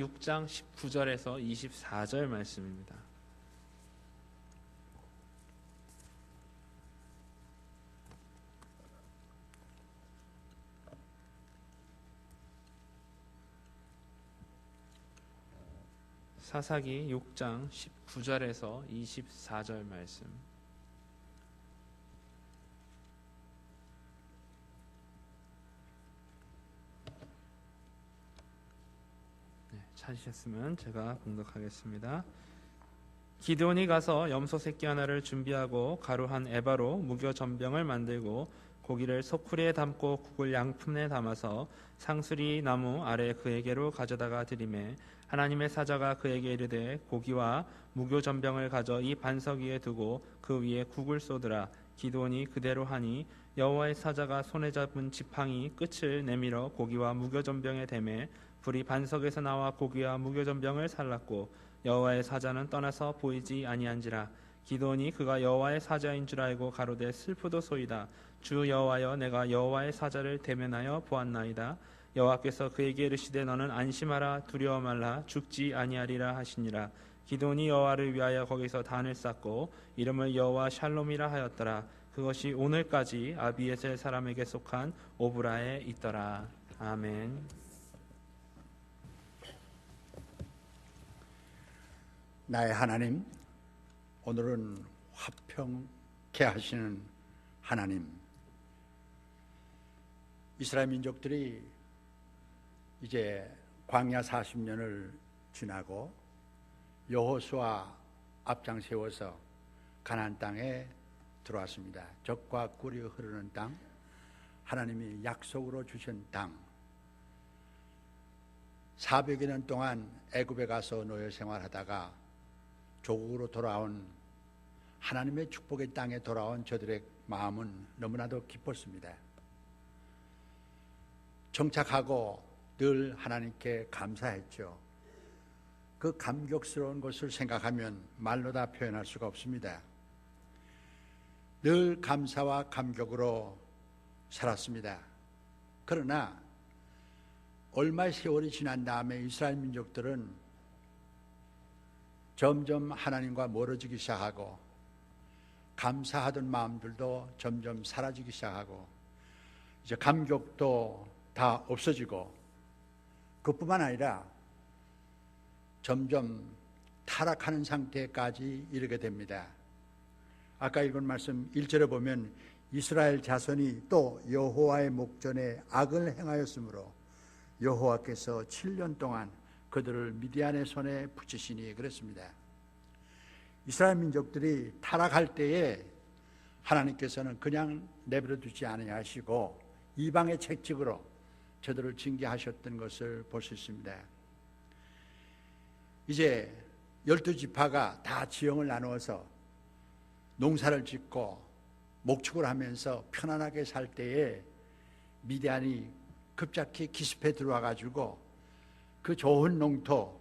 6장 19절에서 24절 말씀입니다. 사사기 6장 19절에서 24절 말씀. 찾으셨으면 제가 봉독하겠습니다. 기드온이 가서 염소 새끼 하나를 준비하고 가루 한 에바로 무교 전병을 만들고 고기를 소쿠리에 담고 국을 양푼에 담아서 상수리 나무 아래 그에게로 가져다가 드리매 하나님의 사자가 그에게 이르되 고기와 무교 전병을 가져 이 반석 위에 두고 그 위에 국을 쏟으라. 기드온이 그대로 하니 여호와의 사자가 손에 잡은 지팡이 끝을 내밀어 고기와 무교 전병에 대매 불이 반석에서 나와 고기와 무교 전병을 살랐고 여호와의 사자는 떠나서 보이지 아니한지라. 기드온이 그가 여호와의 사자인 줄 알고 가로되 슬프도소이다. 주 여호와여, 내가 여호와의 사자를 대면하여 보았나이다. 여호와께서 그에게 이르시되 너는 안심하라, 두려워 말라, 죽지 아니하리라 하시니라. 기드온이 여호와를 위하여 거기서 단을 쌓고 이름을 여호와 샬롬이라 하였더라. 그것이 오늘까지 아비에셀 사람에게 속한 오브라에 있더라. 아멘. 나의 하나님, 오늘은 화평케 하시는 하나님. 이스라엘 민족들이 이제 광야 40년을 지나고 여호수아 앞장 세워서 가나안 땅에 들어왔습니다. 젖과 꿀이 흐르는 땅, 하나님이 약속으로 주신 땅. 400여 년 동안 애굽에 가서 노예 생활하다가 조국으로 돌아온 하나님의 축복의 땅에 돌아온 저들의 마음은 너무나도 기뻤습니다. 정착하고 늘 하나님께 감사했죠. 그 감격스러운 것을 생각하면 말로 다 표현할 수가 없습니다. 늘 감사와 감격으로 살았습니다. 그러나 얼마의 세월이 지난 다음에 이스라엘 민족들은 점점 하나님과 멀어지기 시작하고 감사하던 마음들도 점점 사라지기 시작하고 이제 감격도 다 없어지고 그뿐만 아니라 점점 타락하는 상태까지 이르게 됩니다. 아까 읽은 말씀 1절에 보면 이스라엘 자손이 또 여호와의 목전에 악을 행하였으므로 여호와께서 7년 동안 그들을 미디안의 손에 붙이시니 그랬습니다. 이스라엘 민족들이 타락할 때에 하나님께서는 그냥 내버려 두지 아니하시고 이방의 책찍으로 저들을 징계하셨던 것을 볼 수 있습니다. 이제 12지파가 다 지형을 나누어서 농사를 짓고 목축을 하면서 편안하게 살 때에 미디안이 급작히 기습해 들어와 가지고 그 좋은 농토,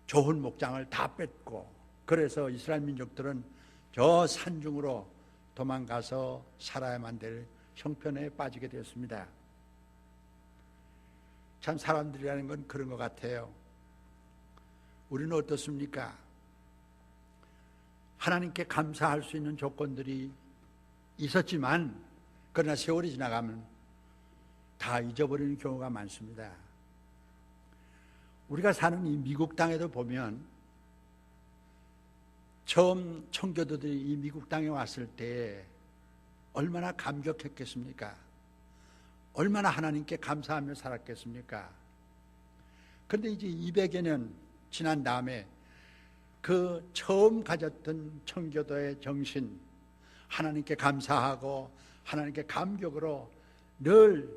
좋은 목장을 다 뺏고 그래서 이스라엘 민족들은 저 산중으로 도망가서 살아야만 될 형편에 빠지게 되었습니다. 참 사람들이라는 건 그런 것 같아요. 우리는 어떻습니까? 하나님께 감사할 수 있는 조건들이 있었지만 그러나 세월이 지나가면 다 잊어버리는 경우가 많습니다. 우리가 사는 이 미국 땅에도 보면 처음 청교도들이 이 미국 땅에 왔을 때 얼마나 감격했겠습니까? 얼마나 하나님께 감사하며 살았겠습니까? 그런데 이제 200여 년 지난 다음에 그 처음 가졌던 청교도의 정신, 하나님께 감사하고 하나님께 감격으로 늘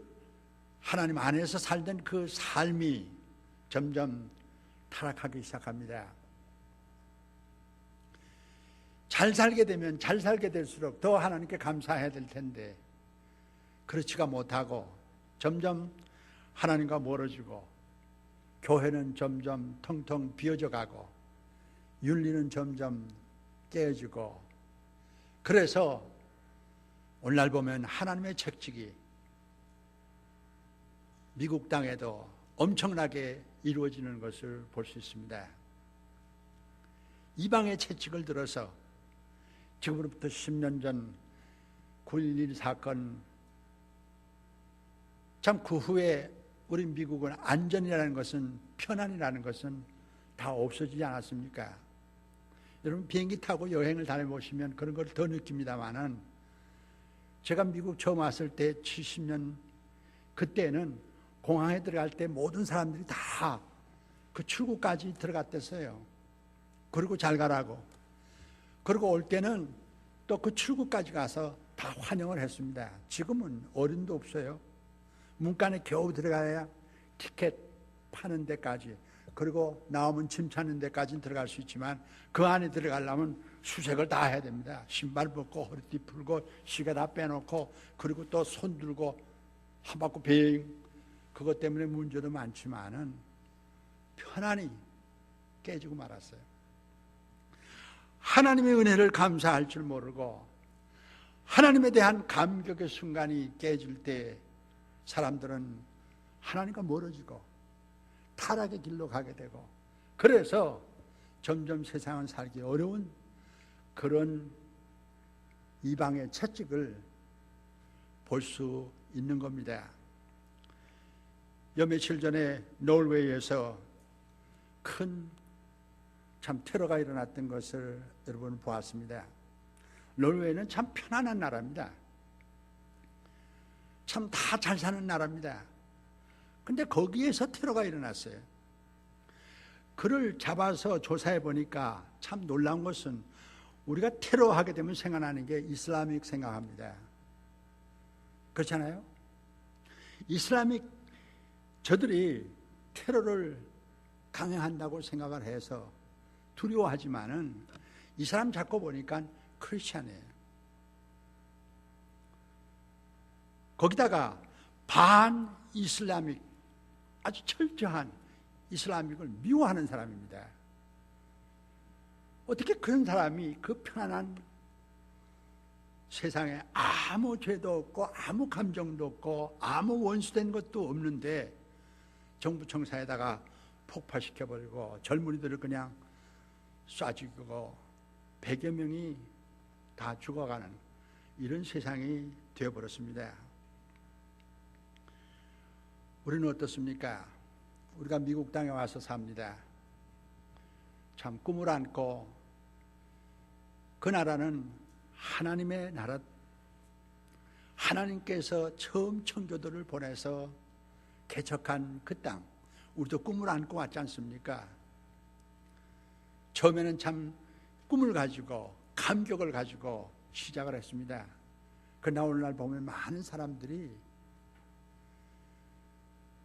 하나님 안에서 살던 그 삶이 점점 타락하기 시작합니다. 잘 살게 되면 잘 살게 될수록 더 하나님께 감사해야 될 텐데 그렇지가 못하고 점점 하나님과 멀어지고 교회는 점점 텅텅 비어져 가고 윤리는 점점 깨어지고 그래서 오늘날 보면 하나님의 책찍이 미국 땅에도 엄청나게 이루어지는 것을 볼 수 있습니다. 이방의 채찍을 들어서 지금으로부터 10년 전 9.11 사건, 참 그 후에 우리 미국은 안전이라는 것은, 편안이라는 것은 다 없어지지 않았습니까? 여러분 비행기 타고 여행을 다녀보시면 그런 걸 더 느낍니다만은, 제가 미국 처음 왔을 때 70년, 그때는 공항에 들어갈 때 모든 사람들이 다 그 출구까지 들어갔댔어요. 그리고 잘 가라고. 그리고 올 때는 또 그 출구까지 가서 다 환영을 했습니다. 지금은 어른도 없어요. 문간에 겨우 들어가야 티켓 파는 데까지, 그리고 나오면 짐 찾는 데까지는 들어갈 수 있지만 그 안에 들어가려면 수색을 다 해야 됩니다. 신발 벗고 허리띠 풀고 시계 다 빼놓고, 그리고 또 손 들고 한 바퀴 비행. 그것 때문에 문제도 많지만은 편안히 깨지고 말았어요. 하나님의 은혜를 감사할 줄 모르고 하나님에 대한 감격의 순간이 깨질 때 사람들은 하나님과 멀어지고 타락의 길로 가게 되고, 그래서 점점 세상은 살기 어려운 그런 이방의 채찍을 볼 수 있는 겁니다. 여 며칠 전에 노르웨이에서 큰 참 테러가 일어났던 것을 여러분 보았습니다. 노르웨이는 참 편안한 나라입니다. 참 다 잘 사는 나라입니다. 근데 거기에서 테러가 일어났어요. 그를 잡아서 조사해 보니까 참 놀라운 것은, 우리가 테러하게 되면 생각나는 게 이슬람익 생각합니다. 그렇잖아요? 이슬람익, 저들이 테러를 강행한다고 생각을 해서 두려워하지만은 이 사람 잡고 보니까 크리스찬이에요. 거기다가 반 이슬람익, 아주 철저한 이슬람익을 미워하는 사람입니다. 어떻게 그런 사람이 그 편안한 세상에 아무 죄도 없고 아무 감정도 없고 아무 원수된 것도 없는데 정부 청사에다가 폭파시켜버리고 젊은이들을 그냥 쏴 죽이고 100여 명이 다 죽어가는 이런 세상이 되어버렸습니다. 우리는 어떻습니까? 우리가 미국 땅에 와서 삽니다. 참 꿈을 안고, 그 나라는 하나님의 나라, 하나님께서 처음 청교도를 보내서 개척한 그 땅, 우리도 꿈을 안고 왔지 않습니까? 처음에는 참 꿈을 가지고 감격을 가지고 시작을 했습니다. 그러나 오늘날 보면 많은 사람들이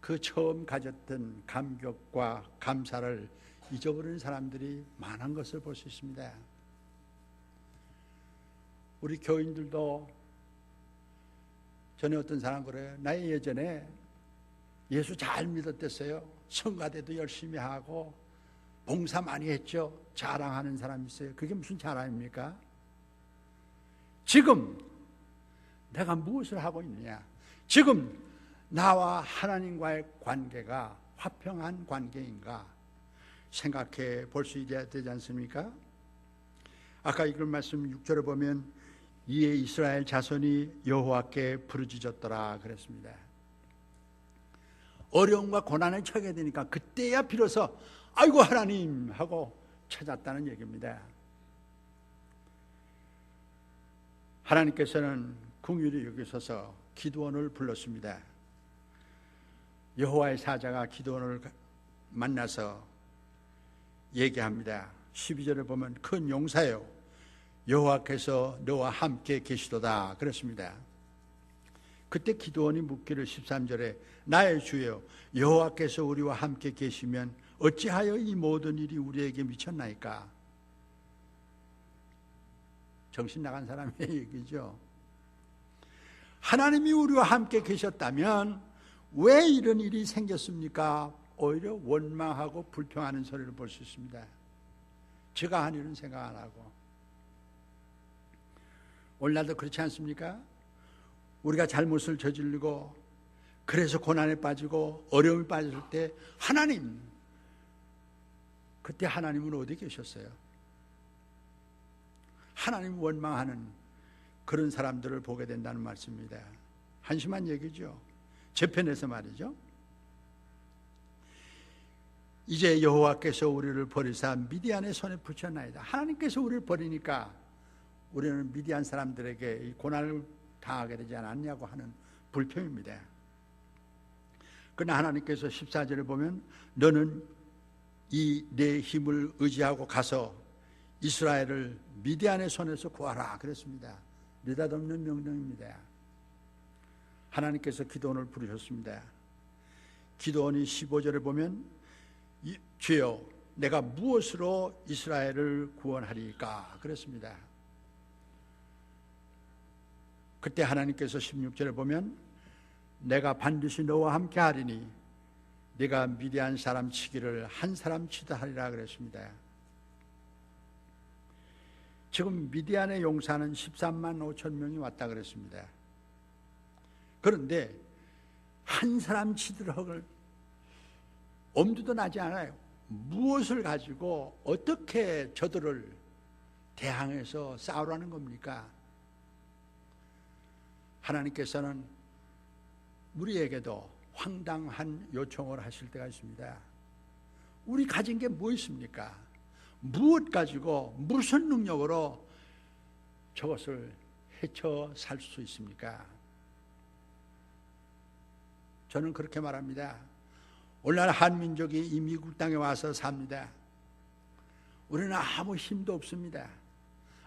그 처음 가졌던 감격과 감사를 잊어버리는 사람들이 많은 것을 볼 수 있습니다. 우리 교인들도, 전에 어떤 사람 그래요. 나 예전에 예수 잘 믿었댔어요. 성가대도 열심히 하고 봉사 많이 했죠. 자랑하는 사람이 있어요. 그게 무슨 자랑입니까? 지금 내가 무엇을 하고 있느냐? 지금 나와 하나님과의 관계가 화평한 관계인가 생각해 볼 수 있어야 되지 않습니까? 아까 읽은 말씀 6절에 보면 이에 이스라엘 자손이 여호와께 부르짖었더라 그랬습니다. 어려움과 고난에 처하게 되니까 그때야 비로소 아이고 하나님 하고 찾았다는 얘기입니다. 하나님께서는 긍휼히 여기셔서 기드온을 불렀습니다. 여호와의 사자가 기드온을 만나서 얘기합니다. 12절에 보면 큰 용사여 여호와께서 너와 함께 계시도다 그랬습니다. 그때 기드온이 묻기를 13절에 나의 주여 여호와께서 우리와 함께 계시면 어찌하여 이 모든 일이 우리에게 미쳤나이까? 정신 나간 사람의 얘기죠. 하나님이 우리와 함께 계셨다면 왜 이런 일이 생겼습니까? 오히려 원망하고 불평하는 소리를 볼 수 있습니다. 제가 한 일은 생각 안 하고. 오늘날도 그렇지 않습니까? 우리가 잘못을 저지르고 그래서 고난에 빠지고 어려움에 빠질 때 하나님, 그때 하나님은 어디 계셨어요? 하나님 원망하는 그런 사람들을 보게 된다는 말씀입니다. 한심한 얘기죠. 제 편에서 말이죠. 이제 여호와께서 우리를 버리사 미디안의 손에 붙였나이다. 하나님께서 우리를 버리니까 우리는 미디안 사람들에게 이 고난을 당하게 되지 않았냐고 하는 불평입니다. 그러나 하나님께서 14절에 보면 너는 이 내 힘을 의지하고 가서 이스라엘을 미디안의 손에서 구하라 그랬습니다. 느닷없는 명령입니다. 하나님께서 기도원을 부르셨습니다. 기도원이 15절에 보면 주여 내가 무엇으로 이스라엘을 구원하리까 그랬습니다. 그때 하나님께서 16절에 보면 내가 반드시 너와 함께 하리니 네가 미디안 사람 치기를 한 사람 치다 하리라 그랬습니다. 지금 미디안의 용사는 13만 5천 명이 왔다 그랬습니다. 그런데 한 사람 치드럭을 엄두도 나지 않아요. 무엇을 가지고 어떻게 저들을 대항해서 싸우라는 겁니까? 하나님께서는 우리에게도 황당한 요청을 하실 때가 있습니다. 우리 가진 게 뭐 있습니까? 무엇 가지고 무슨 능력으로 저것을 헤쳐 살 수 있습니까? 저는 그렇게 말합니다. 오늘날 한민족이 이 미국 땅에 와서 삽니다. 우리는 아무 힘도 없습니다.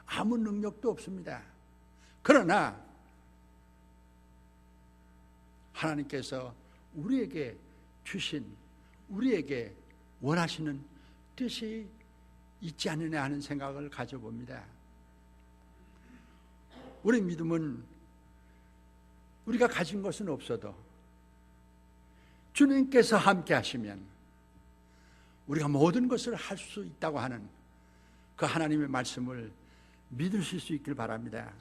아무 능력도 없습니다. 그러나 하나님께서 우리에게 주신, 우리에게 원하시는 뜻이 있지 않느냐 하는 생각을 가져봅니다. 우리 믿음은 우리가 가진 것은 없어도 주님께서 함께 하시면 우리가 모든 것을 할 수 있다고 하는 그 하나님의 말씀을 믿으실 수 있길 바랍니다.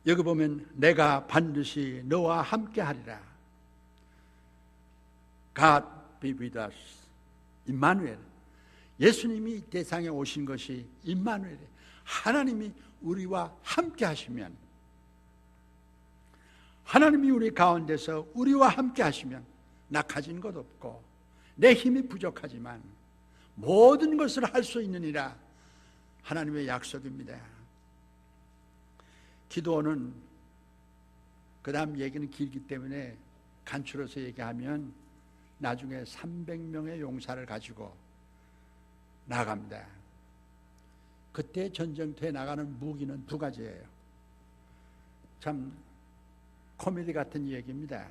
여기 보면 내가 반드시 너와 함께 하리라. God be with us. 임마누엘. 예수님이 이 세상에 오신 것이 임마누엘. 하나님이 우리와 함께 하시면, 하나님이 우리 가운데서 우리와 함께 하시면 나 가진 것 없고 내 힘이 부족하지만 모든 것을 할 수 있느니라 하나님의 약속입니다. 기도는 그 다음 얘기는 길기 때문에 간추려서 얘기하면 나중에 300명의 용사를 가지고 나갑니다. 그때 전쟁터에 나가는 무기는 두 가지예요. 참 코미디 같은 얘기입니다.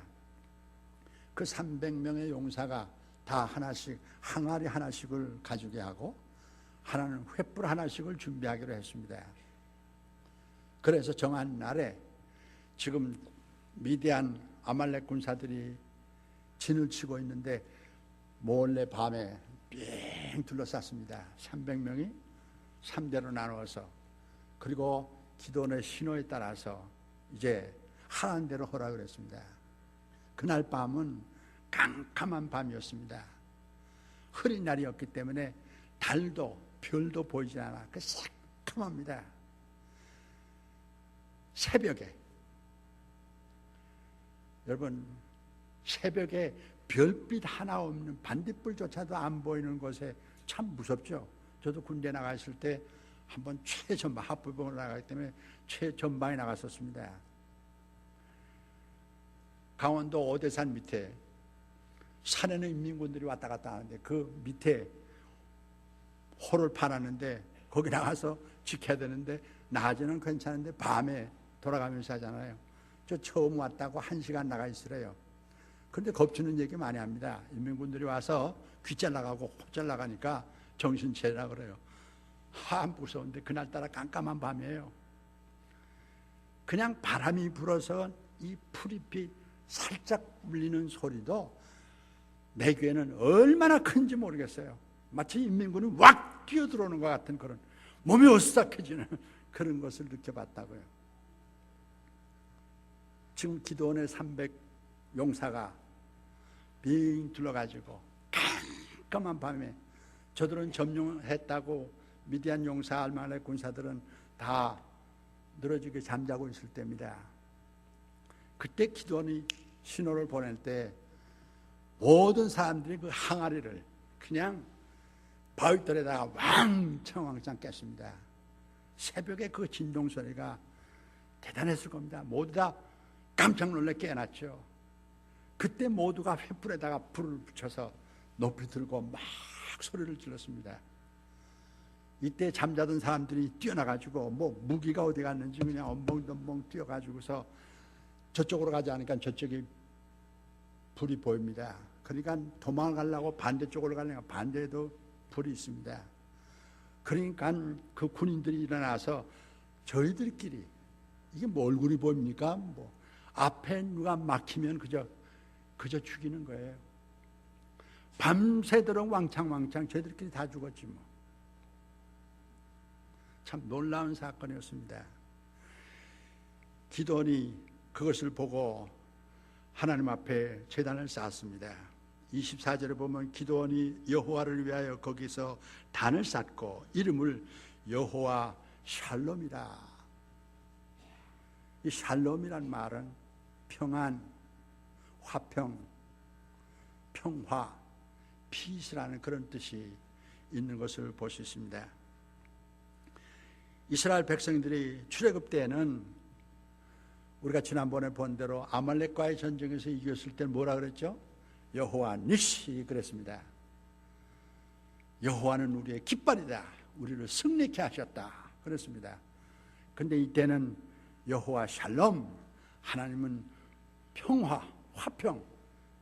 그 300명의 용사가 다 하나씩, 항아리 하나씩을 가지게 하고 하나는 횃불 하나씩을 준비하기로 했습니다. 그래서 정한 날에 지금 미디안 아말렉 군사들이 진을 치고 있는데 몰래 밤에 삥 둘러쌌습니다. 300명이 3대로 나누어서, 그리고 기도원의 신호에 따라서 이제 하라는 대로 하라고 그랬습니다. 그날 밤은 깜깜한 밤이었습니다. 흐린 날이었기 때문에 달도 별도 보이지 않아 그 새까맣니다. 새벽에, 여러분, 새벽에 별빛 하나 없는, 반딧불조차도 안 보이는 곳에 참 무섭죠. 저도 군대 나가 있을 때 한번 최전방, 합부병으로 나가기 때문에 최전방에 나갔었습니다. 강원도 오대산 밑에 산에는 인민군들이 왔다 갔다 하는데 그 밑에 홀을 파놨는데 거기 나가서 지켜야 되는데 낮에는 괜찮은데 밤에 돌아가면서 하잖아요. 저 처음 왔다고 1시간 나가 있으래요. 그런데 겁주는 얘기 많이 합니다. 인민군들이 와서 귀 잘라가고 코 잘라가니까 정신 차리라 그래요. 무서운데 그날따라 깜깜한 밤이에요. 그냥 바람이 불어서 이 풀잎이 살짝 울리는 소리도 내 귀에는 얼마나 큰지 모르겠어요. 마치 인민군이 왁 뛰어들어오는 것 같은 그런, 몸이 오싹해지는 그런 것을 느껴봤다고요. 지금 기도원의 용사가 빙 둘러가지고 깜깜한 밤에, 저들은 점령했다고 미디안 용사, 알말렉 군사들은 다 늘어지게 잠자고 있을 때입니다. 그때 기드온이 신호를 보낼 때 모든 사람들이 그 항아리를 그냥 바위돌에다가 왕창 깼습니다. 새벽에 그 진동 소리가 대단했을 겁니다. 모두 다 깜짝 놀래 깨어났죠. 그때 모두가 횃불에다가 불을 붙여서 높이 들고 막 소리를 질렀습니다. 이때 잠자던 사람들이 뛰어나가지고 무기가 어디 갔는지 그냥 엄벙덤벙 뛰어가지고서 저쪽으로 가지 않으니까 저쪽이 불이 보입니다. 그러니까 도망을 가려고 반대쪽으로 가려니까 반대에도 불이 있습니다. 그러니까 그 군인들이 일어나서 저희들끼리 이게 뭐 얼굴이 보입니까? 앞에 누가 막히면 그저 죽이는 거예요. 밤새도록 왕창 저희들끼리 다 죽었지 뭐. 참 놀라운 사건이었습니다. 기드온이 그것을 보고 하나님 앞에 제단을 쌓았습니다. 24절에 보면 기드온이 여호와를 위하여 거기서 단을 쌓고 이름을 여호와 샬롬이라. 이 샬롬이란 말은 평안, 화평, 평화, 피스라는 그런 뜻이 있는 것을 볼 수 있습니다. 이스라엘 백성들이 출애굽 때에는 우리가 지난번에 본 대로 아말렉과의 전쟁에서 이겼을 때 뭐라 그랬죠? 여호와 니시 그랬습니다. 여호와는 우리의 깃발이다. 우리를 승리케 하셨다. 그랬습니다. 그런데 이때는 여호와 샬롬, 하나님은 평화, 화평,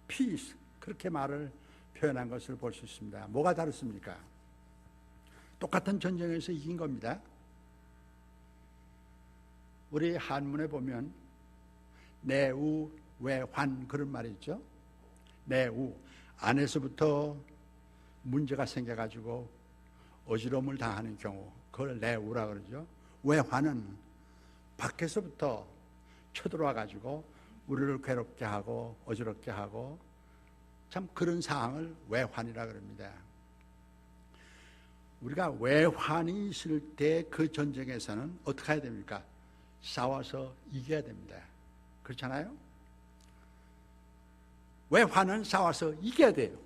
피스, 그렇게 말을 표현한 것을 볼 수 있습니다. 뭐가 다릅니까? 똑같은 전쟁에서 이긴 겁니다. 우리 한문에 보면 내우, 외환 그런 말이 있죠. 내우, 안에서부터 문제가 생겨가지고 어지러움을 당하는 경우, 그걸 내우라 그러죠. 외환은 밖에서부터 쳐들어와가지고 우리를 괴롭게 하고 어지럽게 하고 참 그런 상황을 외환이라 그럽니다. 우리가 외환이 있을 때 그 전쟁에서는 어떻게 해야 됩니까? 싸워서 이겨야 됩니다. 그렇잖아요? 외환은 싸워서 이겨야 돼요.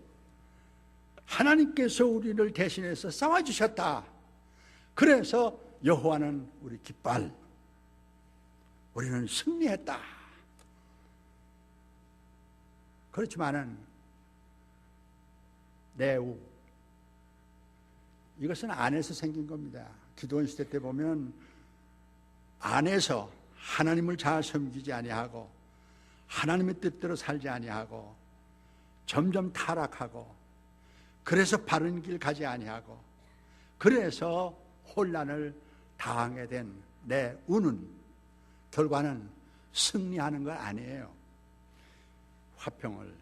하나님께서 우리를 대신해서 싸워주셨다. 그래서 여호와는 우리 깃발, 우리는 승리했다. 그렇지만은 내우, 이것은 안에서 생긴 겁니다. 기드온 시대 때 보면 안에서 하나님을 잘 섬기지 아니하고 하나님의 뜻대로 살지 아니하고 점점 타락하고 그래서 바른 길 가지 아니하고 그래서 혼란을 당하게 된 내 운은 결과는 승리하는 건 아니에요. 화평을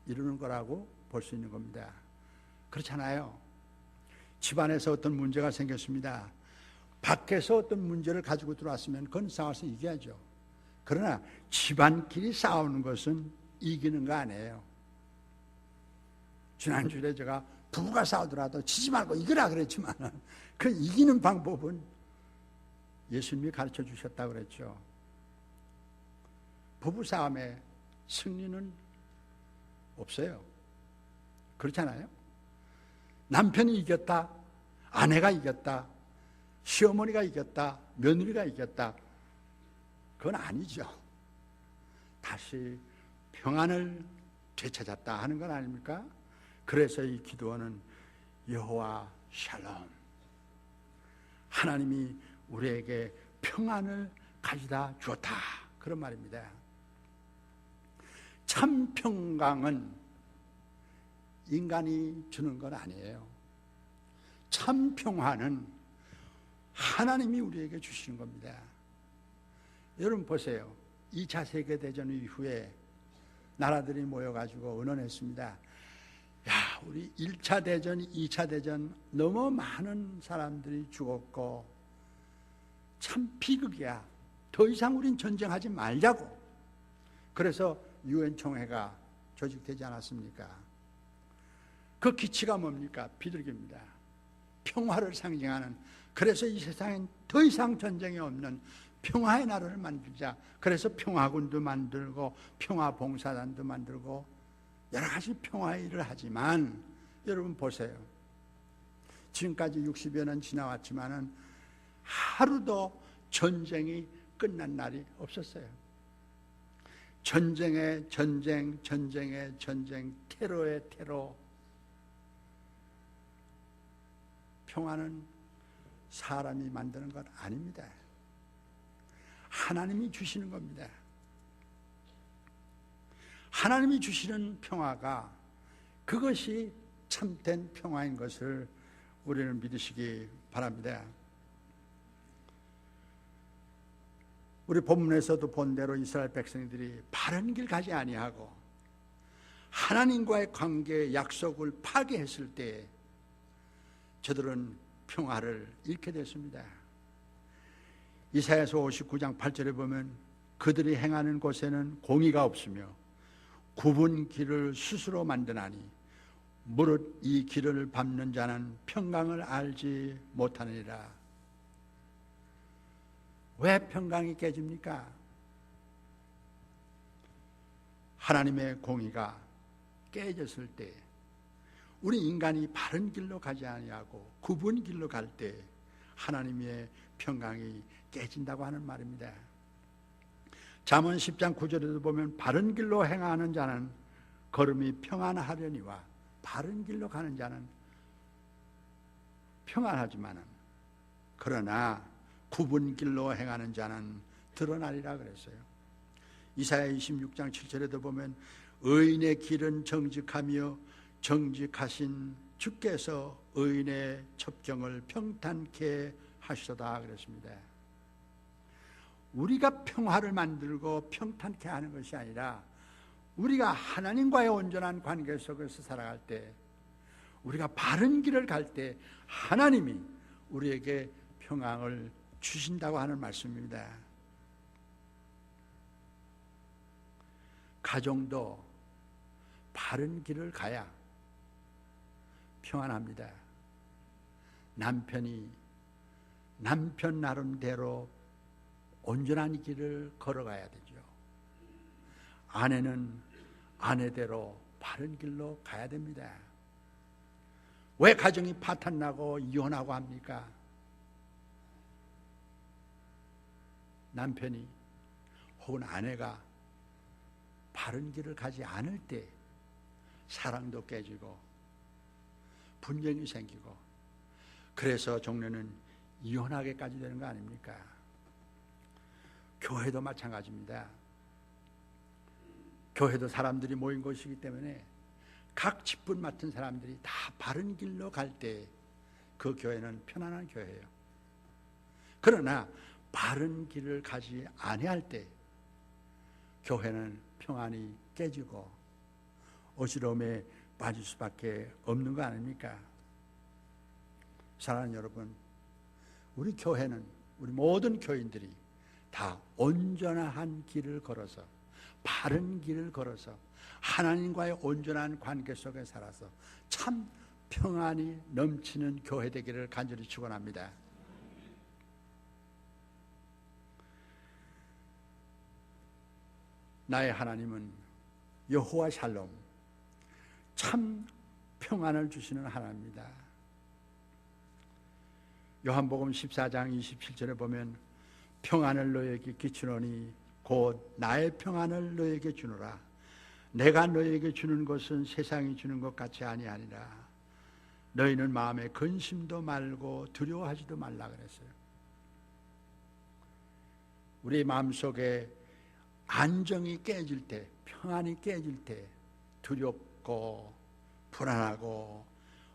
이루는 거라고 볼 수 있는 겁니다. 그렇잖아요. 집안에서 어떤 문제가 생겼습니다. 밖에서 어떤 문제를 가지고 들어왔으면 그건 싸워서 이겨야죠. 그러나 집안끼리 싸우는 것은 이기는 거 아니에요. 지난주에 제가 부부가 싸우더라도 지지 말고 이기라 그랬지만 그 이기는 방법은 예수님이 가르쳐 주셨다고 그랬죠. 부부싸움에 승리는 없어요. 그렇잖아요. 남편이 이겼다, 아내가 이겼다, 시어머니가 이겼다, 며느리가 이겼다, 그건 아니죠. 다시 평안을 되찾았다 하는 건 아닙니까? 그래서 이 기도는 여호와 샬롬, 하나님이 우리에게 평안을 가져다 주었다, 그런 말입니다. 참 평강은 인간이 주는 건 아니에요. 참 평화는 하나님이 우리에게 주시는 겁니다. 여러분 보세요. 2차 세계대전 이후에 나라들이 모여가지고 의논했습니다. 야, 우리 1차 대전, 2차 대전 너무 많은 사람들이 죽었고 참 비극이야. 더 이상 우린 전쟁하지 말자고. 그래서 유엔 총회가 조직되지 않았습니까? 그 기치가 뭡니까? 비둘기입니다. 평화를 상징하는, 그래서 이 세상엔 더 이상 전쟁이 없는 평화의 나라를 만들자. 그래서 평화군도 만들고 평화봉사단도 만들고 여러 가지 평화의 일을 하지만, 여러분 보세요. 지금까지 60여 년 지나왔지만은 하루도 전쟁이 끝난 날이 없었어요. 전쟁의 전쟁, 전쟁의 전쟁, 테러의 테러. 평화는 사람이 만드는 것 아닙니다. 하나님이 주시는 겁니다. 하나님이 주시는 평화가, 그것이 참된 평화인 것을 우리는 믿으시기 바랍니다. 우리 본문에서도 본 대로 이스라엘 백성들이 바른 길 가지 아니하고 하나님과의 관계의 약속을 파괴했을 때 저들은 평화를 잃게 됐습니다. 이사야서 59장 8절에 보면 그들이 행하는 곳에는 공의가 없으며 굽은 길을 스스로 만드나니 무릇 이 길을 밟는 자는 평강을 알지 못하느니라. 왜 평강이 깨집니까? 하나님의 공의가 깨졌을 때, 우리 인간이 바른 길로 가지 아니하고 굽은 길로 갈 때 하나님의 평강이 깨진다고 하는 말입니다. 잠언 10장 9절에도 보면 바른 길로 행하는 자는 걸음이 평안하려니와, 바른 길로 가는 자는 평안하지만은 그러나 굽은 길로 행하는 자는 드러나리라 그랬어요. 이사야 26장 7절에도 보면 의인의 길은 정직하며 정직하신 주께서 의인의 첩경을 평탄케 하시도다 그랬습니다. 우리가 평화를 만들고 평탄케 하는 것이 아니라 우리가 하나님과의 온전한 관계 속에서 살아갈 때, 우리가 바른 길을 갈 때 하나님이 우리에게 평안을 주신다고 하는 말씀입니다. 가정도 바른 길을 가야 평안합니다. 남편이 남편 나름대로 온전한 길을 걸어가야 되죠. 아내는 아내대로 바른 길로 가야 됩니다. 왜 가정이 파탄나고 이혼하고 합니까? 남편이 혹은 아내가 바른 길을 가지 않을 때 사랑도 깨지고 분쟁이 생기고, 그래서 종래는 이혼하게까지 되는 거 아닙니까? 교회도 마찬가지입니다. 교회도 사람들이 모인 곳이기 때문에 각 직분 맡은 사람들이 다 바른 길로 갈 때 그 교회는 편안한 교회예요. 그러나 바른 길을 가지 아니할 때 교회는 평안이 깨지고 어지러움에 빠질 수밖에 없는 거 아닙니까? 사랑하는 여러분, 우리 교회는, 우리 모든 교인들이 다 온전한 길을 걸어서, 바른 길을 걸어서 하나님과의 온전한 관계 속에 살아서 참 평안이 넘치는 교회 되기를 간절히 축원합니다. 나의 하나님은 여호와 샬롬, 참 평안을 주시는 하나님입니다. 요한복음 14장 27절에 보면 평안을 너에게 끼치노니 곧 나의 평안을 너에게 주노라. 내가 너에게 주는 것은 세상이 주는 것 같이 아니하니라. 너희는 마음에 근심도 말고 두려워하지도 말라 그랬어요. 우리 마음속에 안정이 깨질 때, 평안이 깨질 때 두렵고 불안하고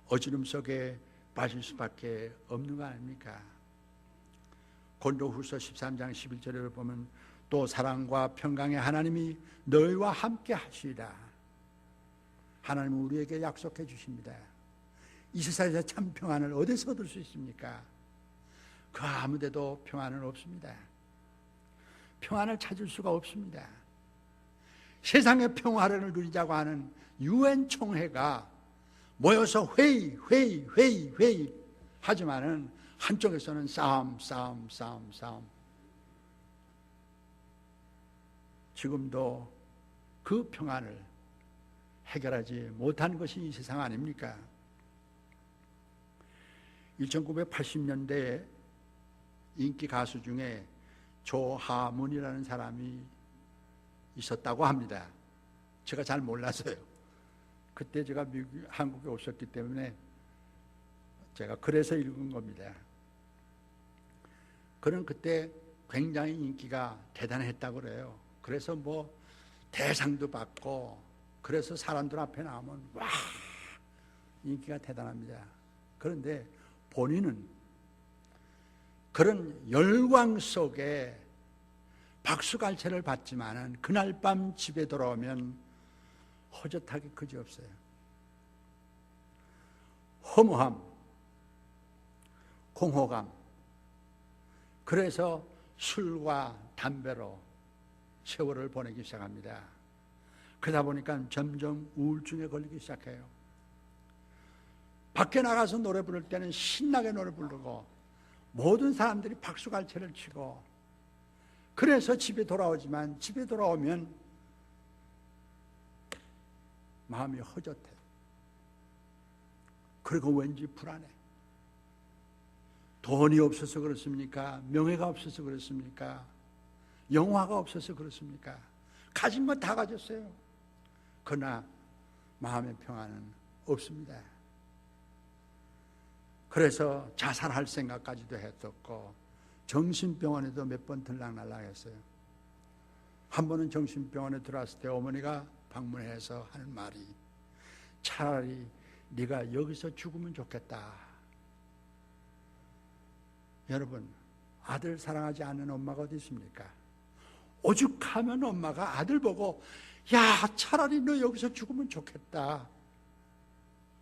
어지럼 속에 빠질 수밖에 없는 거 아닙니까? 고린도후서 13장 11절에 보면 또 사랑과 평강의 하나님이 너희와 함께 하시리라. 하나님은 우리에게 약속해 주십니다. 이 세상에서 참 평안을 어디서 얻을 수 있습니까? 그 아무데도 평안은 없습니다. 평안을 찾을 수가 없습니다. 세상의 평화를 누리자고 하는 유엔 총회가 모여서 회의 하지만은 한쪽에서는 싸움. 지금도 그 평안을 해결하지 못한 것이 이 세상 아닙니까? 1980년대에 인기 가수 중에 조하문이라는 사람이 있었다고 합니다. 제가 잘 몰라서요. 그때 제가 한국에 없었기 때문에 제가 그래서 읽은 겁니다. 그는 그때 굉장히 인기가 대단했다고 그래요. 그래서 뭐 대상도 받고, 그래서 사람들 앞에 나오면 와, 인기가 대단합니다. 그런데 본인은 그런 열광 속에 박수갈채를 받지만은 그날 밤 집에 돌아오면 허젓하기 그지없어요. 허무함, 공허감. 그래서 술과 담배로 세월을 보내기 시작합니다. 그러다 보니까 점점 우울증에 걸리기 시작해요. 밖에 나가서 노래 부를 때는 신나게 노래 부르고 모든 사람들이 박수갈채를 치고, 그래서 집에 돌아오지만 집에 돌아오면 마음이 허젓해. 그리고 왠지 불안해. 돈이 없어서 그렇습니까? 명예가 없어서 그렇습니까? 영화가 없어서 그렇습니까? 가진 거 다 가졌어요. 그러나 마음의 평안은 없습니다. 그래서 자살할 생각까지도 했었고, 정신병원에도 몇 번 들락날락했어요. 한 번은 정신병원에 들어왔을 때 어머니가 방문해서 하는 말이, 차라리 네가 여기서 죽으면 좋겠다. 여러분, 아들 사랑하지 않는 엄마가 어디 있습니까? 오죽하면 엄마가 아들 보고 야, 차라리 너 여기서 죽으면 좋겠다.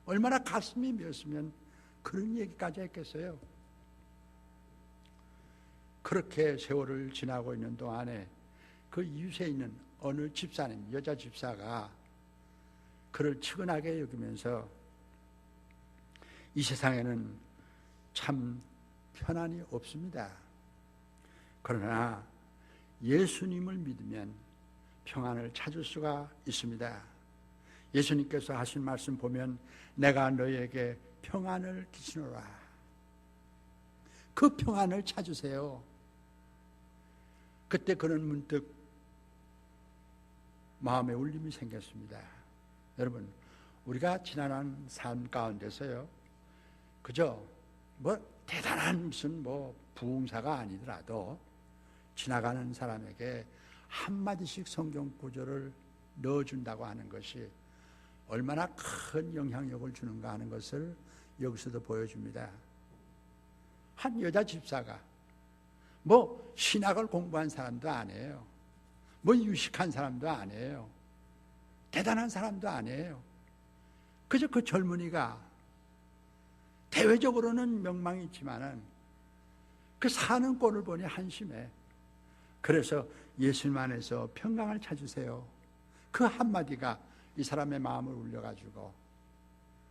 얼마나 가슴이 미었으면 그런 얘기까지 했겠어요. 그렇게 세월을 지나고 있는 동안에 그 이웃에 있는 어느 집사님, 여자 집사가 그를 측은하게 여기면서 이 세상에는 참 편안이 없습니다. 그러나 예수님을 믿으면 평안을 찾을 수가 있습니다. 예수님께서 하신 말씀 보면 내가 너희에게 평안을 주시노라. 그 평안을 찾으세요. 그때 그는 문득 마음에 울림이 생겼습니다. 여러분, 우리가 지나간 삶 가운데서요, 그저 뭐 대단한 무슨 뭐 부흥사가 아니더라도 지나가는 사람에게 한마디씩 성경 구절을 넣어준다고 하는 것이 얼마나 큰 영향력을 주는가 하는 것을 여기서도 보여줍니다. 한 여자 집사가 뭐 신학을 공부한 사람도 아니에요. 뭐 유식한 사람도 아니에요. 대단한 사람도 아니에요. 그저 그 젊은이가 대외적으로는 명망이 있지만은 그 사는 꼴을 보니 한심해. 그래서 예수님 안에서 평강을 찾으세요. 그 한마디가 이 사람의 마음을 울려가지고,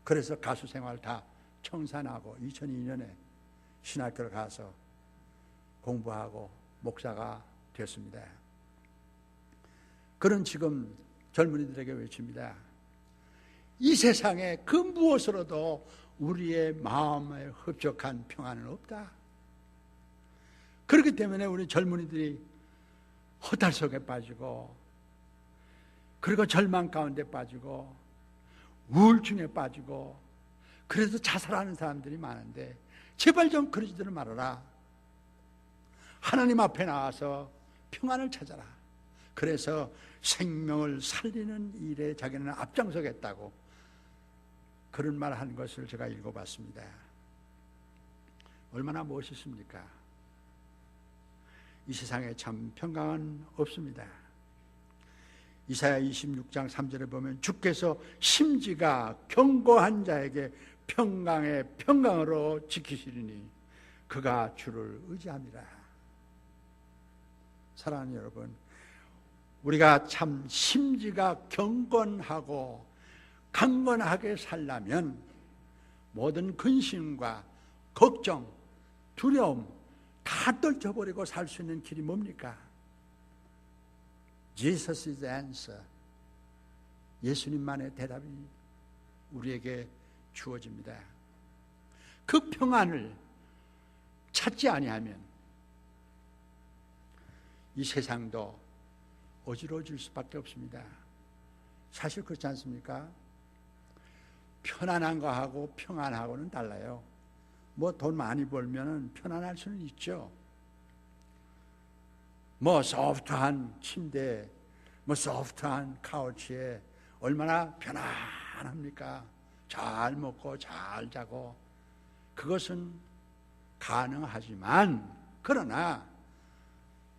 그래서 가수 생활 다 청산하고 2002년에 신학교를 가서 공부하고 목사가 됐습니다. 그는 지금 젊은이들에게 외칩니다. 이 세상에 그 무엇으로도 우리의 마음에 흡족한 평안은 없다. 그렇기 때문에 우리 젊은이들이 허탈 속에 빠지고, 그리고 절망 가운데 빠지고, 우울증에 빠지고, 그래서 자살하는 사람들이 많은데 제발 좀 그러지들 말아라. 하나님 앞에 나와서 평안을 찾아라. 그래서 생명을 살리는 일에 자기는 앞장서겠다고 그런 말 한 것을 제가 읽어봤습니다. 얼마나 멋있습니까? 이 세상에 참 평강은 없습니다. 이사야 26장 3절에 보면 주께서 심지가 견고한 자에게 평강의 평강으로 지키시리니 그가 주를 의지합니다. 사랑하는 여러분, 우리가 참 심지가 경건하고 강건하게 살려면 모든 근심과 걱정, 두려움 다 떨쳐버리고 살 수 있는 길이 뭡니까? Jesus is the answer. 예수님만의 대답이 우리에게 주어집니다. 그 평안을 찾지 아니하면 이 세상도 어지러워질 수밖에 없습니다. 사실 그렇지 않습니까? 편안한 거하고 평안하고는 달라요. 뭐 돈 많이 벌면 편안할 수는 있죠. 뭐 소프트한 침대, 뭐 소프트한 카우치에 얼마나 편안합니까? 잘 먹고 잘 자고 그것은 가능하지만 그러나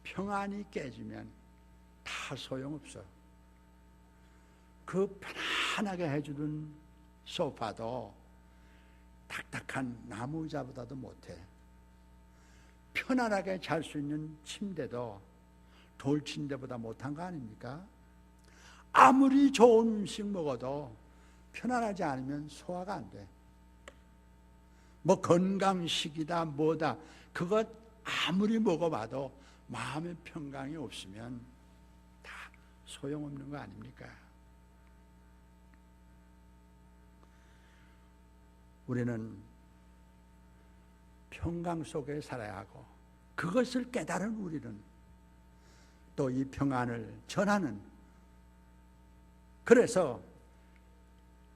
평안이 깨지면 다 소용없어. 그 편안하게 해주던 소파도 딱딱한 나무 의자보다도 못해. 편안하게 잘 수 있는 침대도 돌침대보다 못한 거 아닙니까? 아무리 좋은 음식 먹어도 편안하지 않으면 소화가 안 돼. 뭐 건강식이다 뭐다 그것 아무리 먹어봐도 마음의 평강이 없으면 다 소용없는 거 아닙니까? 우리는 평강 속에 살아야 하고 그것을 깨달은 우리는 또 이 평안을 전하는, 그래서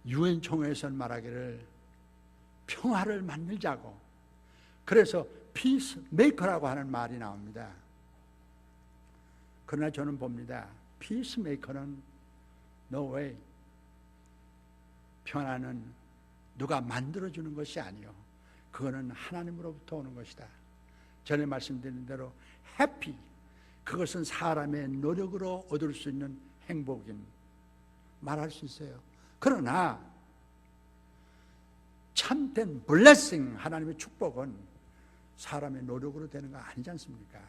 유엔 총회에서는 말하기를 평화를 만들자고, 그래서 피스 메이커라고 하는 말이 나옵니다. 그러나 저는 봅니다. 피스 메이커는 no way. 평화는 누가 만들어주는 것이 아니요, 그거는 하나님으로부터 오는 것이다. 전에 말씀드린 대로 해피, 그것은 사람의 노력으로 얻을 수 있는 행복임 말할 수 있어요. 그러나 참된 블레싱, 하나님의 축복은 사람의 노력으로 되는 거 아니지 않습니까?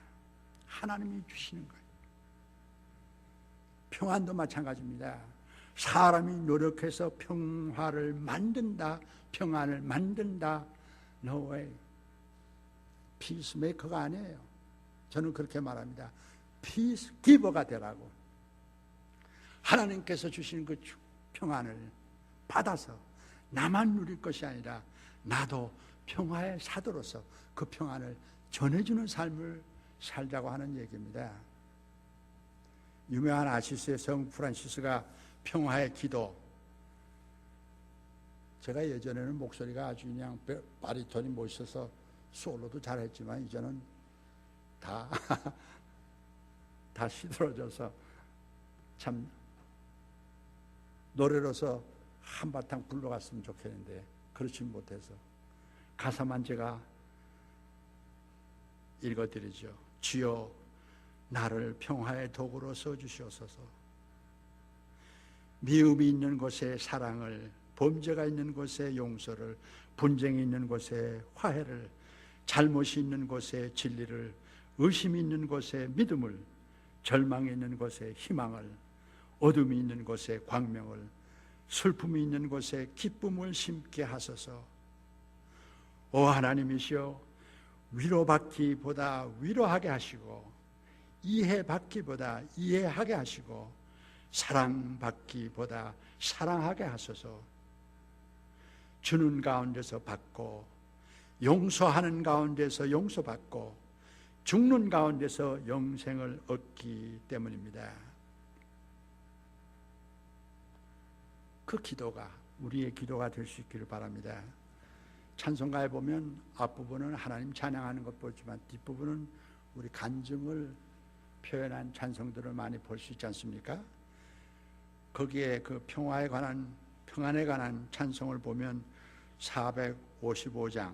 하나님이 주시는 거예요. 평안도 마찬가지입니다. 사람이 노력해서 평화를 만든다, 평안을 만든다, no way. 피스메이커가 아니에요. 저는 그렇게 말합니다. 피스 기버가 되라고. 하나님께서 주신 그 평안을 받아서 나만 누릴 것이 아니라 나도 평화의 사도로서 그 평안을 전해주는 삶을 살자고 하는 얘기입니다. 유명한 아시스의 성 프란시스가 평화의 기도, 제가 예전에는 목소리가 아주 그냥 바리톤이 멋있어서 솔로도 잘했지만 이제는 다 시들어져서 참 노래로서 한바탕 불러갔으면 좋겠는데 그렇지 못해서 가사만 제가 읽어드리죠. 주여 나를 평화의 도구로 써주시옵소서. 미움이 있는 곳에 사랑을, 범죄가 있는 곳에 용서를, 분쟁이 있는 곳에 화해를, 잘못이 있는 곳에 진리를, 의심이 있는 곳에 믿음을, 절망이 있는 곳에 희망을, 어둠이 있는 곳에 광명을, 슬픔이 있는 곳에 기쁨을 심게 하소서. 오 하나님이시여, 위로받기보다 위로하게 하시고, 이해받기보다 이해하게 하시고, 사랑받기보다 사랑하게 하소서. 주는 가운데서 받고, 용서하는 가운데서 용서받고, 죽는 가운데서 영생을 얻기 때문입니다. 그 기도가 우리의 기도가 될 수 있기를 바랍니다. 찬송가에 보면 앞부분은 하나님 찬양하는 것 보지만 뒷부분은 우리 간증을 표현한 찬송들을 많이 볼 수 있지 않습니까? 거기에 그 평화에 관한, 평안에 관한 찬송을 보면 455장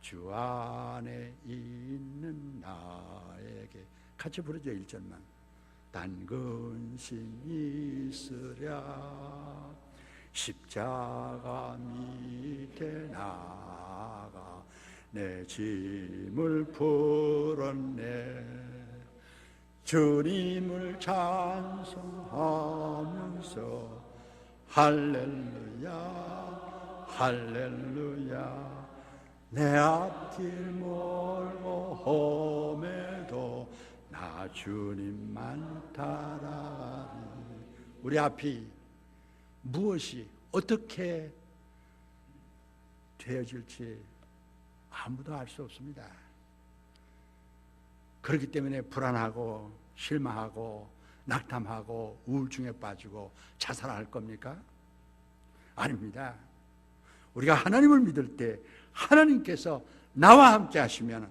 주 안에 있는 나에게, 같이 부르죠. 1절만. 단 근심이 있으랴 십자가 밑에 나가 내 짐을 풀었네. 주님을 찬송하면서 할렐루야 할렐루야 내 앞길 멀고 험해도 나 주님만 따라가리. 우리 앞이 무엇이 어떻게 되어질지 아무도 알 수 없습니다. 그렇기 때문에 불안하고 실망하고 낙담하고 우울증에 빠지고 자살할 겁니까? 아닙니다. 우리가 하나님을 믿을 때 하나님께서 나와 함께 하시면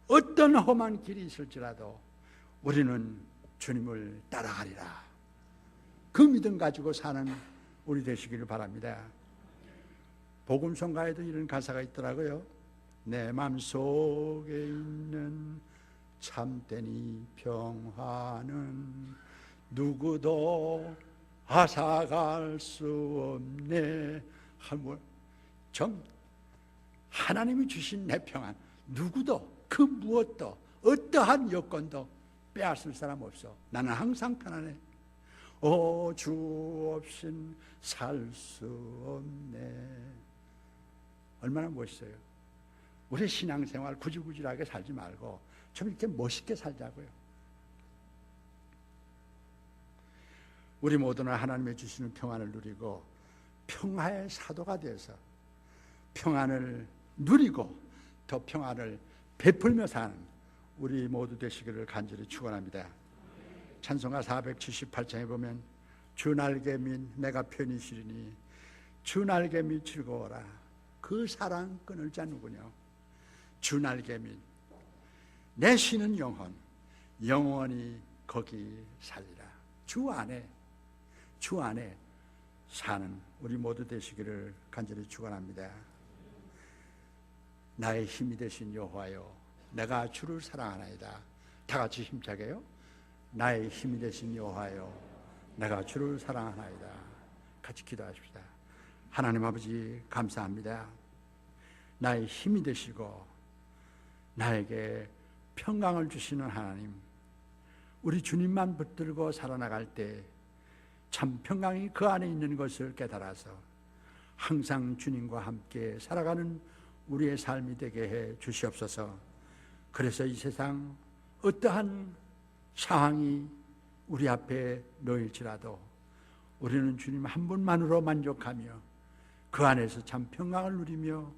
어떤 험한 길이 있을지라도 우리는 주님을 따라가리라. 그 믿음 가지고 사는 우리 되시기를 바랍니다. 복음성가에도 이런 가사가 있더라고요. 내 맘속에 있는 참된 이 평화는 누구도 앗아갈 수 없네. 하나님이 주신 내 평안, 누구도 그 무엇도 어떠한 여건도 빼앗을 사람 없어. 나는 항상 편안해. 오, 주 없인 살 수 없네. 얼마나 멋있어요. 우리 신앙생활 구질구질하게 살지 말고 좀 이렇게 멋있게 살자고요. 우리 모두는 하나님의 주시는 평안을 누리고 평화의 사도가 되어서 평안을 누리고 더 평안을 베풀며 사는 우리 모두 되시기를 간절히 축원합니다. 찬송가 478장에 보면 주 날개 및 내가 편히 쉬리니 주 날개 및 즐거워라. 그 사랑 끊을 자 누구냐? 주 날개 및 내 쉬는 영혼 영원히 거기 살리라. 주 안에 사는 우리 모두 되시기를 간절히 축원합니다. 나의 힘이 되신 여호와여, 내가 주를 사랑하나이다. 다 같이 힘차게요. 나의 힘이 되신 여호와여, 내가 주를 사랑하나이다. 같이 기도하십시다. 하나님 아버지 감사합니다. 나의 힘이 되시고 나에게 평강을 주시는 하나님, 우리 주님만 붙들고 살아나갈 때 참 평강이 그 안에 있는 것을 깨달아서 항상 주님과 함께 살아가는 우리의 삶이 되게 해 주시옵소서. 그래서 이 세상 어떠한 상황이 우리 앞에 놓일지라도 우리는 주님 한 분만으로 만족하며 그 안에서 참 평강을 누리며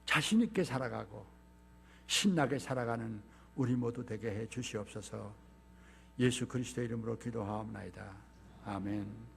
자신 있게 살아가고 신나게 살아가는 우리 모두 되게 해 주시옵소서. 예수 그리스도의 이름으로 기도하옵나이다. 아멘.